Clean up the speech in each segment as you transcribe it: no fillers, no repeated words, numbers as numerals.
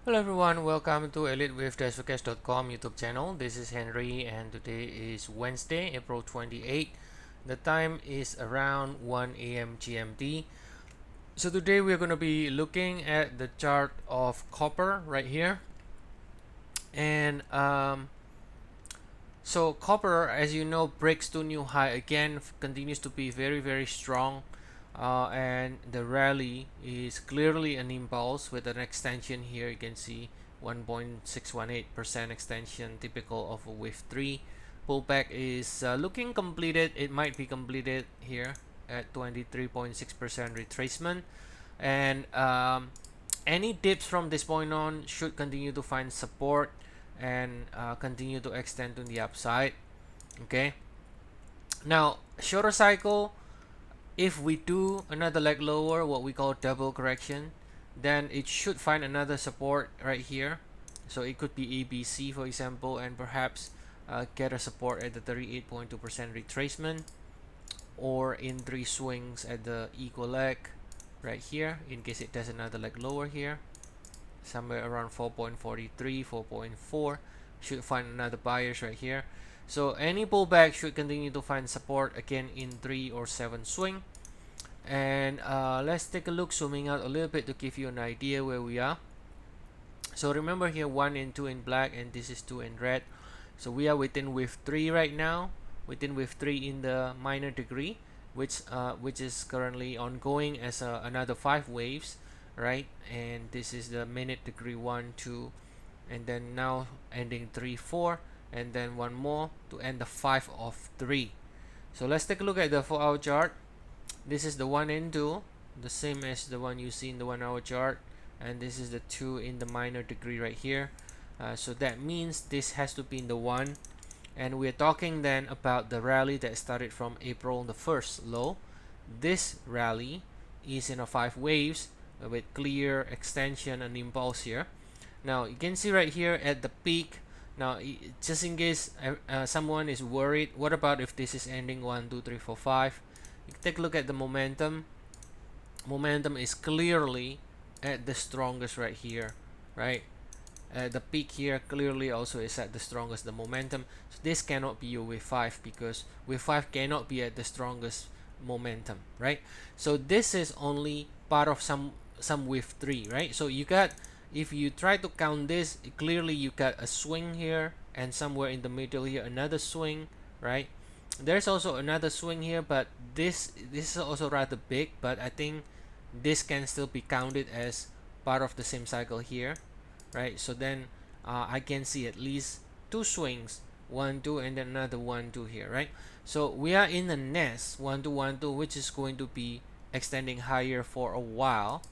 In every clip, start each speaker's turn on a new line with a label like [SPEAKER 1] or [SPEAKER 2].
[SPEAKER 1] Hello everyone, welcome to Elliott Wave Forex.com YouTube channel. This is Henry and today is Wednesday, April 28. The time is around 1 a.m. GMT. So today we're going to be looking at the chart of copper right here. And so copper, as you know, breaks to new high again, continues to be very strong. And the rally is clearly an impulse with an extension here. You can see 1.618% extension, typical of a wave 3. Pullback is looking completed. It might be completed here at 23.6% retracement. And any dips from this point on should continue to find support and continue to extend to the upside. Okay, now shorter cycle, if we do another leg lower, what we call double correction, then it should find another support right here. So it could be ABC, for example, and perhaps get a support at the 38.2% retracement, or in three swings at the equal leg right here, in case it does another leg lower here, somewhere around 4.43, 4.4. Should find another buyers right here. So any pullback should continue to find support again in 3 or 7 swing. And let's take a look, zooming out a little bit to give you an idea where we are. So remember here 1 and 2 in black, and this is 2 in red. So we are within wave 3 right now, within wave 3 in the minor degree, which is currently ongoing as another 5 waves, right? And this is the minute degree 1, 2, and then now ending 3, 4, and then one more to end the 5 of 3. So let's take a look at the 4-hour chart. This is the 1 and 2, the same as the one you see in the 1-hour chart, and this is the 2 in the minor degree right here. So that means this has to be in the 1, and we're talking then about the rally that started from April the 1st low. This rally is in a 5 waves with clear extension and impulse here. Now you can see right here at the peak. Now just in case someone is worried, what about if this is ending 1, 2, 3, 4, 5? You take a look at the momentum. Momentum is clearly at the strongest right here, right? The peak here clearly also is at the strongest, the momentum. So this cannot be your wave 5, because wave 5 cannot be at the strongest momentum, right? So this is only part of some wave 3, right? So you got, if you try to count this, clearly you got a swing here, and somewhere in the middle here another swing, right? There's also another swing here, but this is also rather big, but I think this can still be counted as part of the same cycle here, right? So then I can see at least 2 swings, 1 2, and then another 1 2 here, right? So we are in the nest 1 2 1 2, which is going to be extending higher for a while,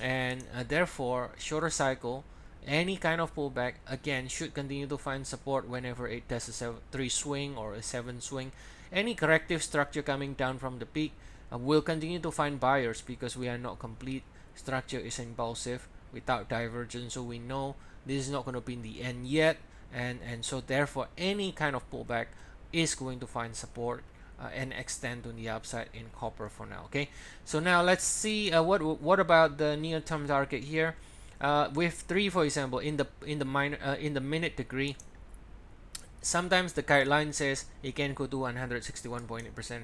[SPEAKER 1] and therefore shorter cycle, any kind of pullback again should continue to find support whenever it does a 3 swing or a 7 swing. Any corrective structure coming down from the peak will continue to find buyers, because we are not complete. Structure is impulsive without divergence, so we know this is not going to be in the end yet, and so therefore any kind of pullback is going to find support and extend on the upside in copper for now. Okay, so now let's see what about the near-term target here. With 3, for example, in the minute degree, sometimes the guideline says it can go to 161.8%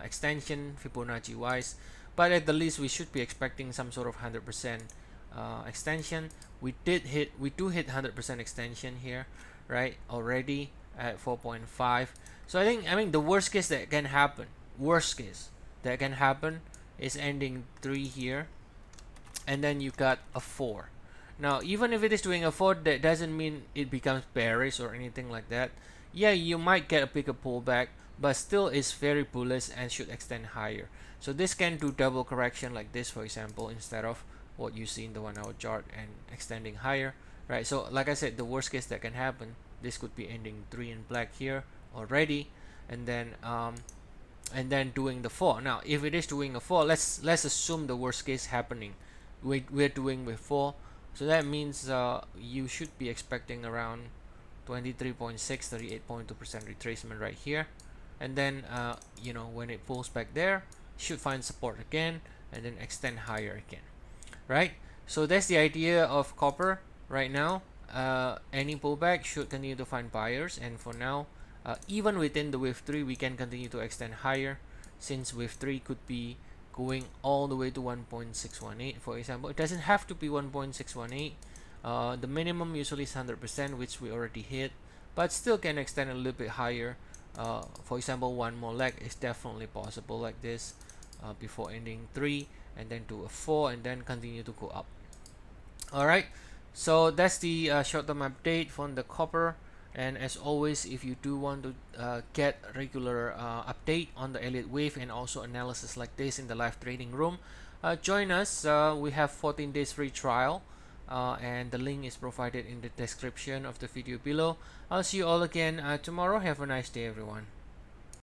[SPEAKER 1] extension Fibonacci wise, but at the least we should be expecting some sort of 100% extension. We do hit 100% extension here, right, already at 4.5. So I mean the worst case that can happen, is ending 3 here, and then you got a 4. Now even if it is doing a 4, that doesn't mean it becomes bearish or anything like that. Yeah, you might get a bigger pullback, but still is very bullish and should extend higher. So this can do double correction like this, for example, instead of what you see in the 1-hour chart, and extending higher, right? So like I said, the worst case that can happen, this could be ending 3 in black here already, and then doing the 4. Now if it is doing a 4, let's assume the worst case happening. We're doing with 4, so that means you should be expecting around 23.6, 38.2% retracement right here, and then when it pulls back there, should find support again, and then extend higher again, right? So that's the idea of copper. right now. Any pullback should continue to find buyers, and for now, even within the wave 3, we can continue to extend higher, since wave 3 could be going all the way to 1.618, for example. It doesn't have to be 1.618. The minimum usually is 100%, which we already hit, but still can extend a little bit higher. For example, one more leg is definitely possible like this, before ending 3, and then to a 4, and then continue to go up. All right, so that's the short-term update from the copper. And as always, if you do want to get regular update on the Elliott Wave and also analysis like this in the live trading room, join us. We have 14 days free trial, and the link is provided in the description of the video below. I'll see you all again tomorrow. Have a nice day, everyone.